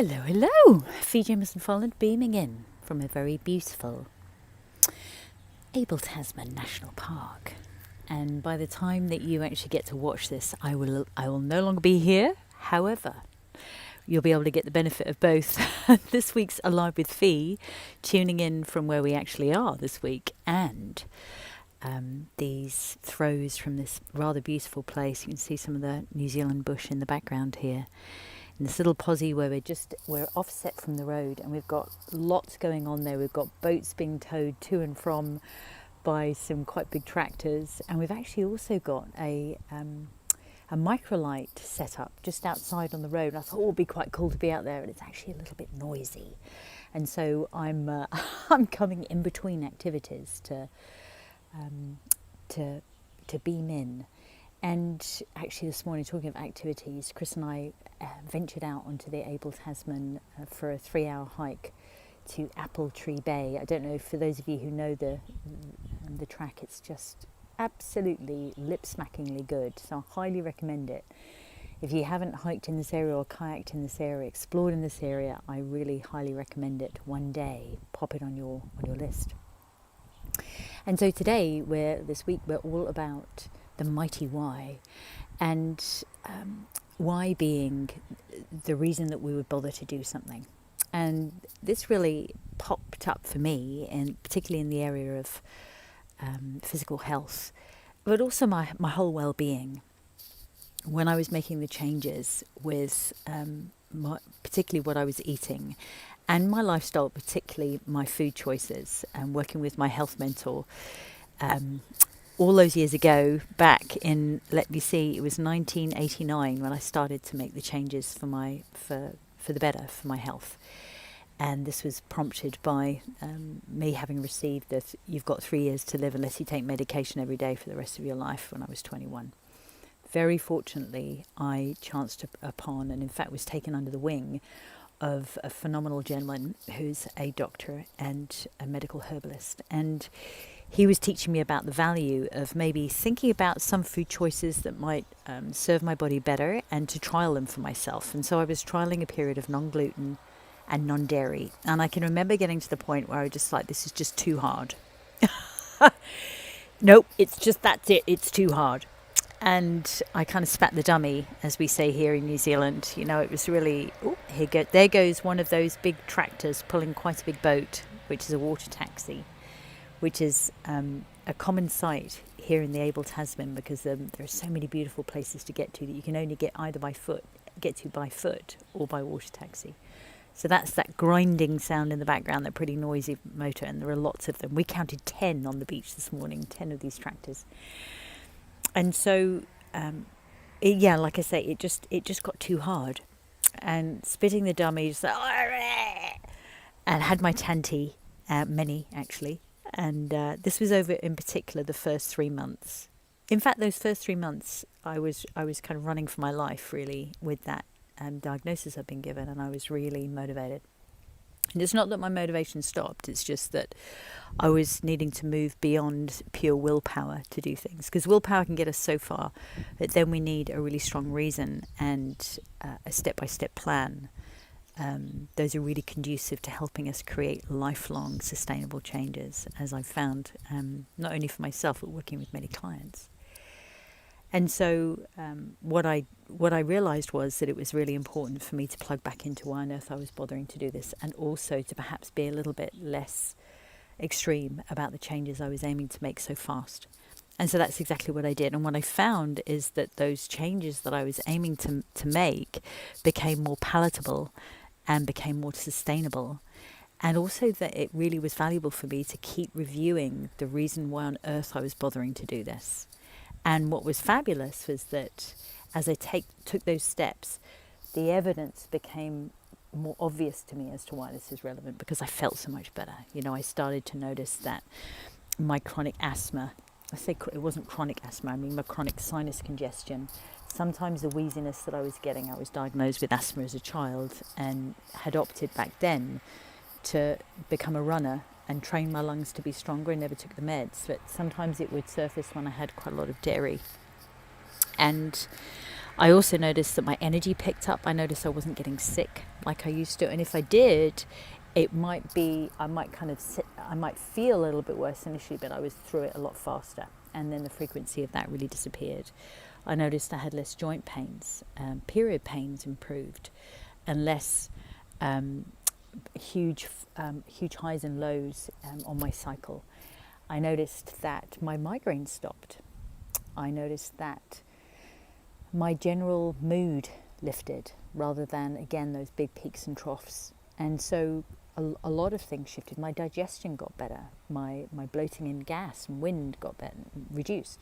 Hello, hello! Jamieson-Folland beaming in from a very beautiful Abel Tasman National Park. And by the time that you actually get to watch this, I will no longer be here. However, you'll be able to get the benefit of both this week's Alive with Fee, tuning in from where we actually are this week, and these throws from this rather beautiful place. You can see some of the New Zealand bush in the background here. In this little posse where we're offset from the road, and we've got lots going on there. We've got boats being towed to and from by some quite big tractors, and we've actually also got a microlight set up just outside on the road. And I thought, it would be quite cool to be out there, and it's actually a little bit noisy. And so I'm coming in between activities to beam in. And actually this morning, talking of activities, Chris and I ventured out onto the Abel Tasman for a 3-hour hike to Apple Tree Bay. I don't know, for those of you who know the track, it's just absolutely lip-smackingly good. So I highly recommend it. If you haven't hiked in this area or kayaked in this area, explored in this area, I really highly recommend it. One day, pop it on your list. And so today, this week, we're all about the mighty why, and why being the reason that we would bother to do something. And this really popped up for me, and particularly in the area of physical health, but also my whole well-being. When I was making the changes with particularly what I was eating and my lifestyle, particularly my food choices, and working with my health mentor, all those years ago, back in, let me see, it was 1989 when I started to make the changes for the better for my health. And this was prompted by me having received that you've got 3 years to live unless you take medication every day for the rest of your life when I was 21. Very fortunately, I chanced upon, and in fact was taken under the wing of a phenomenal gentleman who's a doctor and a medical herbalist. And he was teaching me about the value of maybe thinking about some food choices that might serve my body better, and to trial them for myself. And so I was trialing a period of non-gluten and non-dairy. And I can remember getting to the point where I was just like, this is just too hard. Nope, that's it. It's too hard. And I kind of spat the dummy, as we say here in New Zealand. You know, it was really, there goes one of those big tractors pulling quite a big boat, which is a water taxi, which is a common sight here in the Abel Tasman, because there are so many beautiful places to get to that you can only get by foot or by water taxi. So that's that grinding sound in the background, that pretty noisy motor, and there are lots of them. We counted 10 on the beach this morning, 10 of these tractors. And so, like I say, it just got too hard. And spitting the dummy, just like, and had my tanty, many actually. And this was over, in particular, the first 3 months. In fact, those first 3 months, I was kind of running for my life, really, with that diagnosis I'd been given, and I was really motivated. And it's not that my motivation stopped, it's just that I was needing to move beyond pure willpower to do things, because willpower can get us so far, but then we need a really strong reason and a step-by-step plan. Those are really conducive to helping us create lifelong sustainable changes, as I've found, not only for myself, but working with many clients. And so what I realised was that it was really important for me to plug back into why on earth I was bothering to do this, and also to perhaps be a little bit less extreme about the changes I was aiming to make so fast. And so that's exactly what I did. And what I found is that those changes that I was aiming to make became more palatable and became more sustainable. And also that it really was valuable for me to keep reviewing the reason why on earth I was bothering to do this. And what was fabulous was that as I took those steps, the evidence became more obvious to me as to why this is relevant, because I felt so much better. You know, I started to notice that my chronic asthma, I say it wasn't chronic asthma, I mean my chronic sinus congestion, sometimes the wheeziness that I was getting, I was diagnosed with asthma as a child and had opted back then to become a runner and train my lungs to be stronger, and never took the meds. But sometimes it would surface when I had quite a lot of dairy. And I also noticed that my energy picked up. I noticed I wasn't getting sick like I used to. And if I did, it might be, I might kind of I might feel a little bit worse initially, but I was through it a lot faster. And then the frequency of that really disappeared. I noticed I had less joint pains, period pains improved, and less huge highs and lows on my cycle. I noticed that my migraine stopped. I noticed that my general mood lifted rather than, again, those big peaks and troughs. And so a lot of things shifted. My digestion got better. My bloating and gas and wind got better, reduced.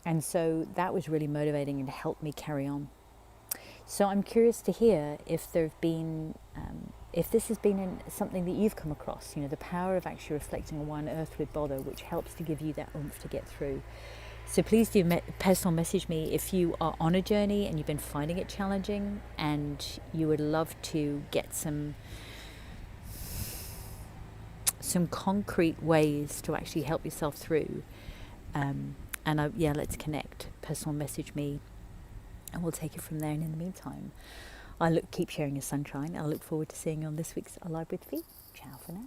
And so that was really motivating and helped me carry on. So I'm curious to hear if there have been, if this has been something that you've come across, the power of actually reflecting on one earth with bother, which helps to give you that oomph to get through. So please do personal message me if you are on a journey and you've been finding it challenging and you would love to get some concrete ways to actually help yourself through. Let's connect. Personal message me and we'll take it from there. And in the meantime, keep sharing your sunshine. I look forward to seeing you on this week's Alive with Fee. Ciao for now.